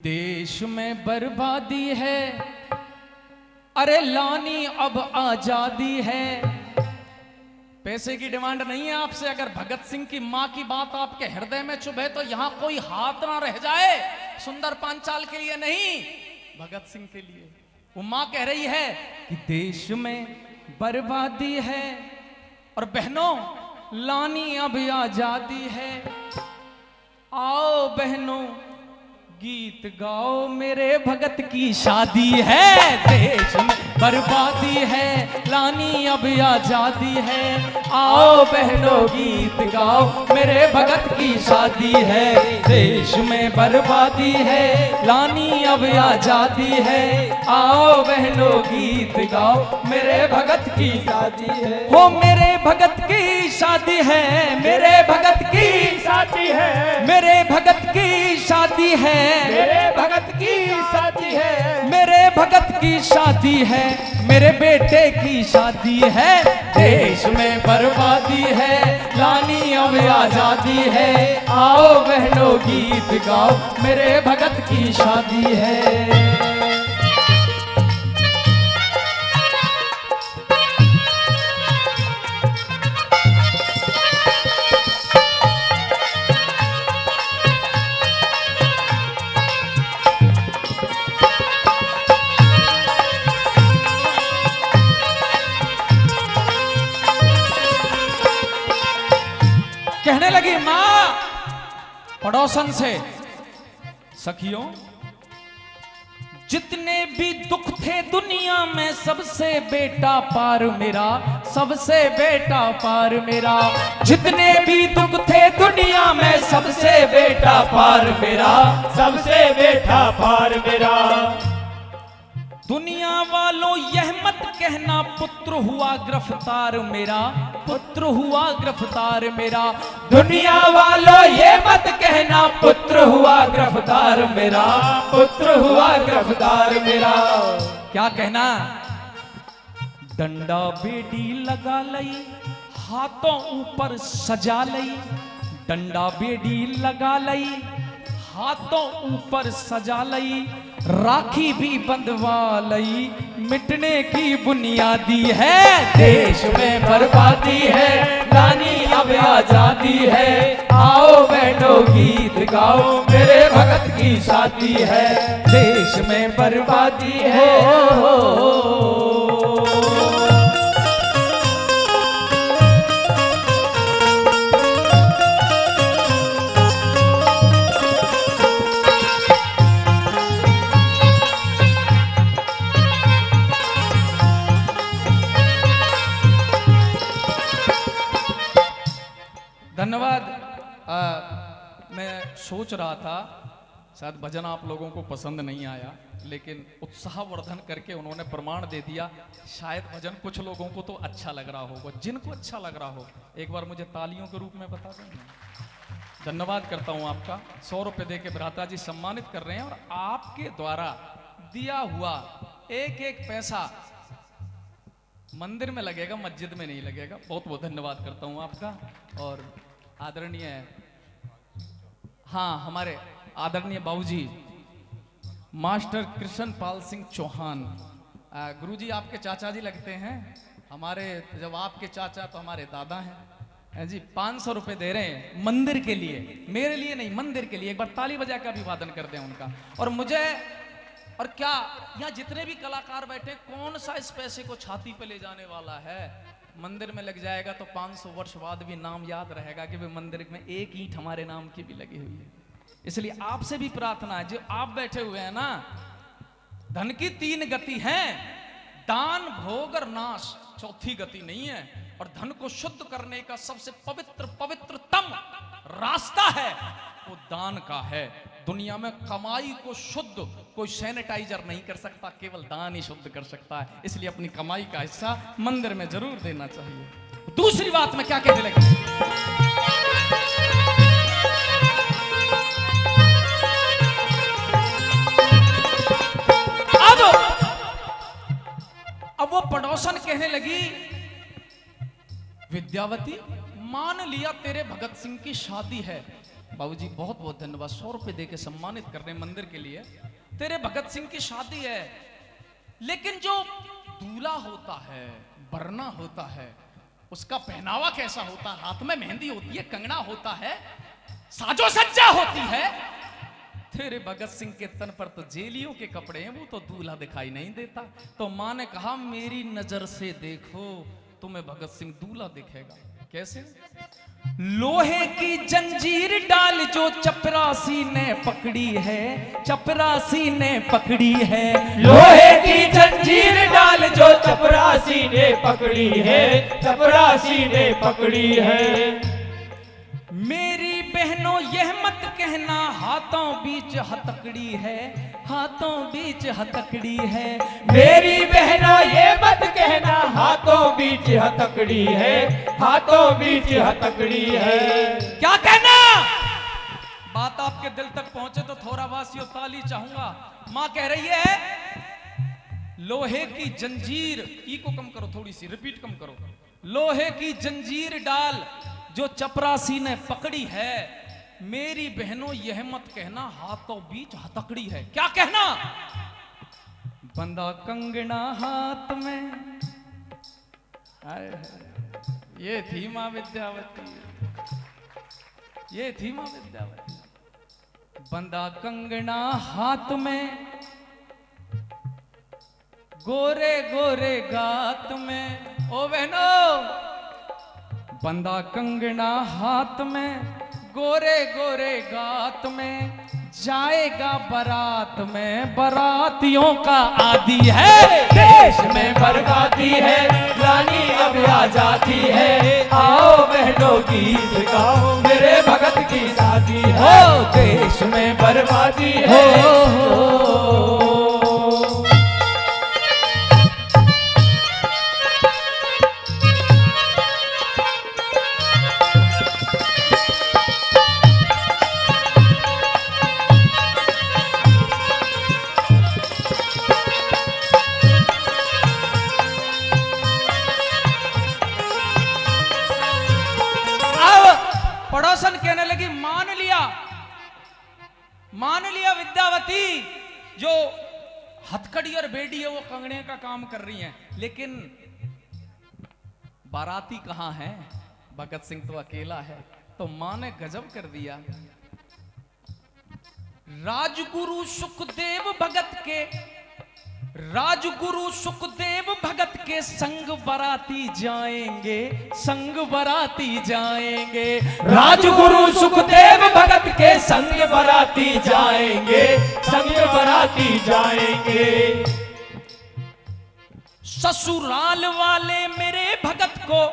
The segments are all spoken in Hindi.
देश में बर्बादी है, अरे लानी अब आजादी है। पैसे की डिमांड नहीं है आपसे। अगर भगत सिंह की मां की बात आपके हृदय में चुभे तो यहां कोई हाथ ना रह जाए। सुंदर पांचाल के लिए नहीं, भगत सिंह के लिए। वो मां कह रही है कि देश में बर्बादी है और बहनों लानी अब आजादी है। आओ बहनों गीत गाओ, मेरे भगत की शादी है। देश में बर्बादी है, लानी अब आजादी है। आओ बहनों गीत गाओ, मेरे भगत की शादी है। देश में बर्बादी है, लानी अब आजादी है। आओ बहनों गीत गाओ, मेरे भगत की शादी है। हो मेरे भगत की शादी है, मेरे भगत की शादी है, मेरे भगत की शादी है, मेरे भगत की शादी है, मेरे भगत की शादी है, मेरे बेटे की शादी है। देश में बर्बादी है, लानी अब आजादी है। आओ बहनों गीत गाओ, मेरे भगत की शादी है। कहने लगी मां पड़ोसन से, सखियों जितने भी दुख थे दुनिया में सबसे बेटा पार मेरा, सबसे बेटा पार मेरा। जितने भी दुख थे दुनिया में सबसे बेटा पार मेरा, सबसे बेटा पार मेरा। दुनिया वालों यह मत कहना पुत्र हुआ गिरफ्तार मेरा, पुत्र हुआ गिरफ्तार मेरा। दुनिया वालों ये मत कहना पुत्र हुआ गिरफ्तार मेरा, पुत्र हुआ गिरफ्तार मेरा। क्या कहना? डंडा बेड़ी लगा लई, हाथों ऊपर सजा लई। डंडा बेड़ी लगा लई, हाथों ऊपर सजा लई। राखी भी बंधवा लई, मिटने की बुनियादी है। देश में बर्बादी है, लानी अब आजादी है। आओ बैठो गीत गाओ, मेरे भगत की शादी है। देश में बर्बादी है। धन्यवाद। मैं सोच रहा था शायद भजन आप लोगों को पसंद नहीं आया, लेकिन उत्साहवर्धन करके उन्होंने प्रमाण दे दिया। शायद भजन कुछ लोगों को तो अच्छा लग रहा होगा। जिनको अच्छा लग रहा हो एक बार मुझे तालियों के रूप में बता दें। धन्यवाद करता हूं आपका। 100 रुपये दे के भ्राता जी सम्मानित कर रहे हैं और आपके द्वारा दिया हुआ एक एक पैसा मंदिर में लगेगा, मस्जिद में नहीं लगेगा। बहुत बहुत धन्यवाद करता हूं आपका। और आदरणीय, हाँ, हमारे आदरणीय बाबूजी मास्टर कृष्ण पाल सिंह चौहान, गुरुजी आपके चाचा जी लगते हैं हमारे। जब आपके चाचा तो हमारे दादा हैं जी। 500 रुपए दे रहे हैं मंदिर के लिए, मेरे लिए नहीं, मंदिर के लिए। एक बार ताली बजा का अभिवादन कर दें उनका। और मुझे, और क्या यहाँ जितने भी कलाकार बैठे, कौन सा इस पैसे को छाती पे ले जाने वाला है? मंदिर में लग जाएगा तो 500 वर्ष बाद भी नाम याद रहेगा कि भाई मंदिर में एक ईंट हमारे नाम की भी लगी हुई है। इसलिए आपसे भी प्रार्थना है, जो आप बैठे हुए हैं ना, धन की 3 गति है, दान, भोग और नाश। चौथी गति नहीं है। और धन को शुद्ध करने का सबसे पवित्रतम रास्ता है वो दान का है। दुनिया में कमाई को शुद्ध कोई सैनिटाइजर नहीं कर सकता, केवल दान ही शुद्ध कर सकता है। इसलिए अपनी कमाई का हिस्सा मंदिर में जरूर देना चाहिए। दूसरी बात में क्या कहने लगे, अब वो पड़ोसन कहने लगी, विद्यावती मान लिया तेरे भगत सिंह की शादी है, बाबूजी बहुत बहुत धन्यवाद। 100 रुपए दे के सम्मानित करने मंदिर के लिए। तेरे भगत सिंह की शादी है, लेकिन जो दूल्हा होता है, बरना होता है, उसका पहनावा कैसा होता है? हाथ में मेहंदी होती है, कंगना होता है, साजो सज्जा होती है। तेरे भगत सिंह के तन पर तो जेलियों के कपड़े हैं, वो तो दूल्हा दिखाई नहीं देता। तो मां ने कहा मेरी नजर से देखो, तुम्हें भगत सिंह दूल्हा दिखेगा। कैसे? लोहे की जंजीर डाल जो चपरासी ने पकड़ी है, चपरासी ने पकड़ी है। लोहे की जंजीर डाल जो चपरासी ने पकड़ी है, चपरासी ने पकड़ी है। मेरी बहनों यह मत कहना हाथों बीच हथकड़ी है, हाथों बीच हथकड़ी है। मेरी बहनों ये मत कहना हाथों बीच हथकड़ी है, हाथों बीच हथकड़ी है। क्या कहना? बात आपके दिल तक पहुंचे तो थोड़ा वासियों ताली चाहूंगा। मां कह रही है लोहे की जंजीर, ई को कम करो, थोड़ी सी रिपीट कम करो। लोहे की जंजीर डाल जो चपरासी ने पकड़ी है, मेरी बहनों यह मत कहना हाथों बीच हथकड़ी है। क्या कहना? बंदा कंगना हाथ में, ये थी मां विद्यावती, ये थी मां विद्यावती। बंदा कंगना हाथ में, गोरे गोरे गात में। ओ बहनों, बंदा कंगना हाथ में, गोरे गोरे गात में, जाएगा बारात में, बारातियों का आदि है। देश में बर्बादी है, रानी अब आ जाती है। आओ बहनों गीत गाओ, मेरे भगत की शादी है। ओ देश में बर्बादी है। पड़ोसन कहने लगी मान लिया विद्यावती जो हथकड़ी और बेड़ी है वो कंगने का काम कर रही हैं, लेकिन बाराती कहां है? भगत सिंह तो अकेला है। तो मां ने गजब कर दिया। राजगुरु सुखदेव भगत के, राजगुरु सुखदेव भगत के संग बराती जाएंगे, संग बराती जाएंगे। राजगुरु सुखदेव भगत के संग बराती जाएंगे, संग बराती जाएंगे। ससुराल वाले मेरे भगत को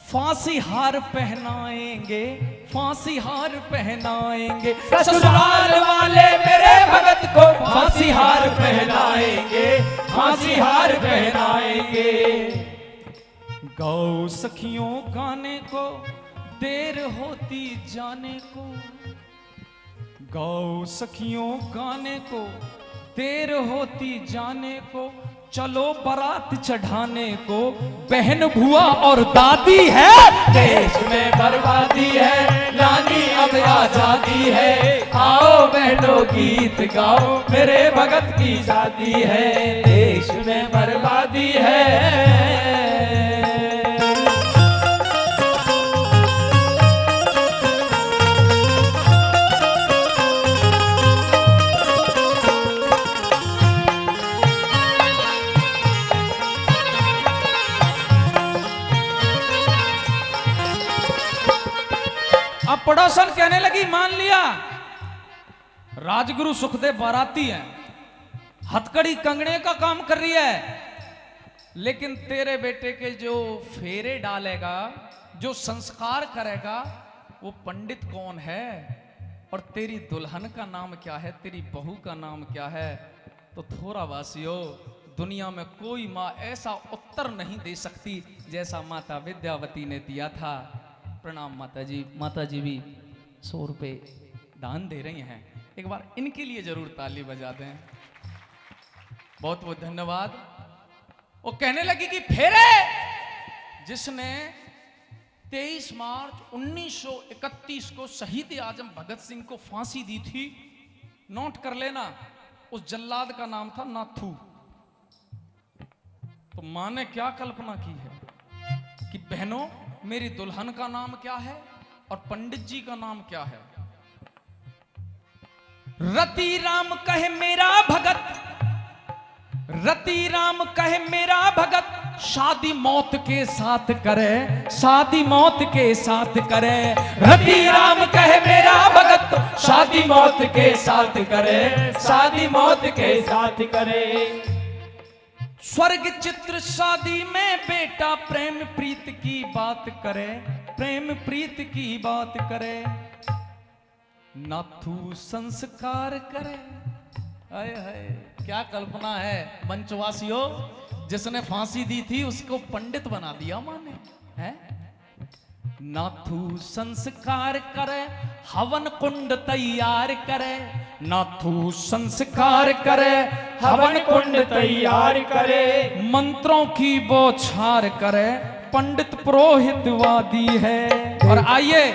फांसी हार पहनाएंगे, फांसी हार पहनाएंगे। ससुराल वाले मेरे भगत को फांसी हार पहनाएंगे, फांसी हार पहनाएंगे। गौ सखियों गाने को देर होती जाने को, गौ सखियों गाने को देर होती जाने को, चलो बारात चढ़ाने को, बहन भुआ और दादी है। देश में बर्बादी है, रानी अब आजादी है। आओ बहनों गीत गाओ, मेरे भगत की शादी है। देश में बर्बादी है। अब पड़ोसन कहने लगी मान लिया राजगुरु सुखदेव बाराती है, हथकड़ी कंगने का काम कर रही है, लेकिन तेरे बेटे के जो फेरे डालेगा, जो संस्कार करेगा, वो पंडित कौन है? और तेरी दुल्हन का नाम क्या है? तेरी बहू का नाम क्या है? तो थोड़ा वासियों, दुनिया में कोई माँ ऐसा उत्तर नहीं दे सकती जैसा माता विद्यावती ने दिया था। प्रणाम माता जी। माता जी भी 100 रुपए दान दे रही हैं, एक बार इनके लिए जरूर ताली बजा दें। बहुत बहुत धन्यवाद। वो कहने लगी कि फेरे जिसने 23 मार्च 1931 को शहीद आजम भगत सिंह को फांसी दी थी। नोट कर लेना, उस जल्लाद का नाम था नाथू। तो मां ने क्या कल्पना की है कि बहनों, मेरी दुल्हन का नाम क्या है और पंडित जी का नाम क्या है। रति राम कहे मेरा भगत, रति राम कहे मेरा भगत, शादी मौत के साथ करे, शादी मौत के साथ करे। रति राम कहे मेरा भगत, शादी मौत के साथ करे, शादी मौत के साथ करे। स्वर्ग चित्र शादी में बेटा प्रेम प्रीत की बात करे, प्रेम प्रीत की बात करे। नाथू संस्कार करे। हाय हाय, क्या कल्पना है मंचवासियों। जिसने फांसी दी थी उसको पंडित बना दिया मां ने, है? नाथू संस्कार करे, हवन कुंड तैयार करे। नाथू संस्कार करे, हवन कुंड तैयार करे। मंत्रों की बौछार करे, पंडित पुरोहितवादी है। और आइए,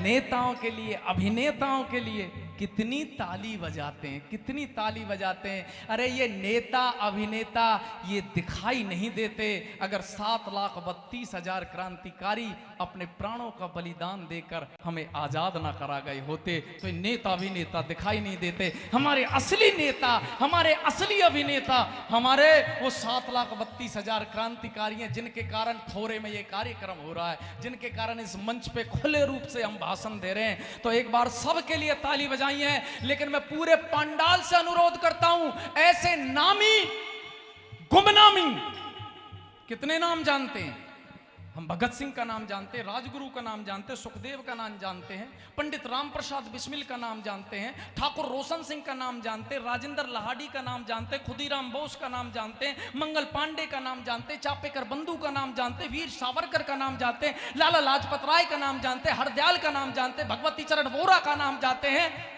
नेताओं के लिए, अभिनेताओं के लिए कितनी ताली बजाते हैं, कितनी ताली बजाते हैं। अरे ये नेता अभिनेता ये दिखाई नहीं देते। अगर 7,32,000 क्रांतिकारी अपने प्राणों का बलिदान देकर हमें आजाद ना करा गए होते तो ये नेता अभिनेता दिखाई नहीं देते। हमारे असली नेता, हमारे असली अभिनेता, हमारे वो 7,32,000 क्रांतिकारी हैं जिनके कारण थोरे में ये कार्यक्रम हो रहा है, जिनके कारण इस मंच पे खुले रूप से हम भाषण दे रहे हैं। तो एक बार सबके लिए ताली बजाई है। लेकिन मैं पूरे पंडाल से अनुरोध करता हूं, ऐसे नामी गुमनामी, कितने नाम जानते हैं हम? भगत सिंह का नाम जानते हैं, राजगुरु का नाम जानते हैं, सुखदेव का नाम जानते हैं, पंडित राम प्रसाद बिस्मिल का नाम जानते हैं, ठाकुर रोशन सिंह का नाम जानते हैं, राजेंद्र लाहाड़ी का नाम जानते हैं, खुदीराम बोस का नाम जानते हैं, मंगल पांडे का नाम जानते हैं, चापेकर बंधु का नाम जानते हैं, वीर सावरकर का नाम जानते हैं, लाला लाजपत राय का नाम जानते हैं, हरदयाल का नाम जानते हैं, भगवती चरण वोरा का नाम जानते हैं।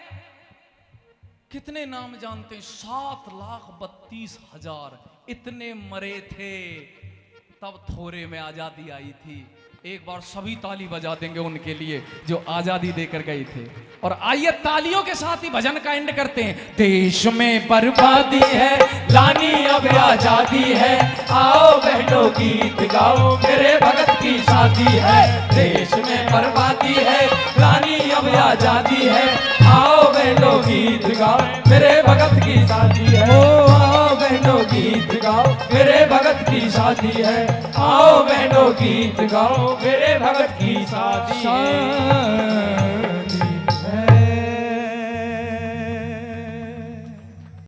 कितने नाम जानते हैं? 7,32,000 इतने मरे थे तब थोरे में आजादी आई थी। एक बार सभी ताली बजा देंगे उनके लिए जो आजादी देकर गए थे। और आइए तालियों के साथ ही भजन का एंड करते हैं। देश में बर्बादी है, लानी अब आजादी है, आओ बहनों गीत गाओ, मेरे भगत की शादी है। देश में बर्बादी है, लानी अब आजादी है, आओ बहनों गीत गाओ, मेरे भगत की शादी है। ओ आओ बहनों गीत गाओ, मेरे भगत की शादी है, आओ बहनों गीत गाओ, मेरे भगत की शादी है।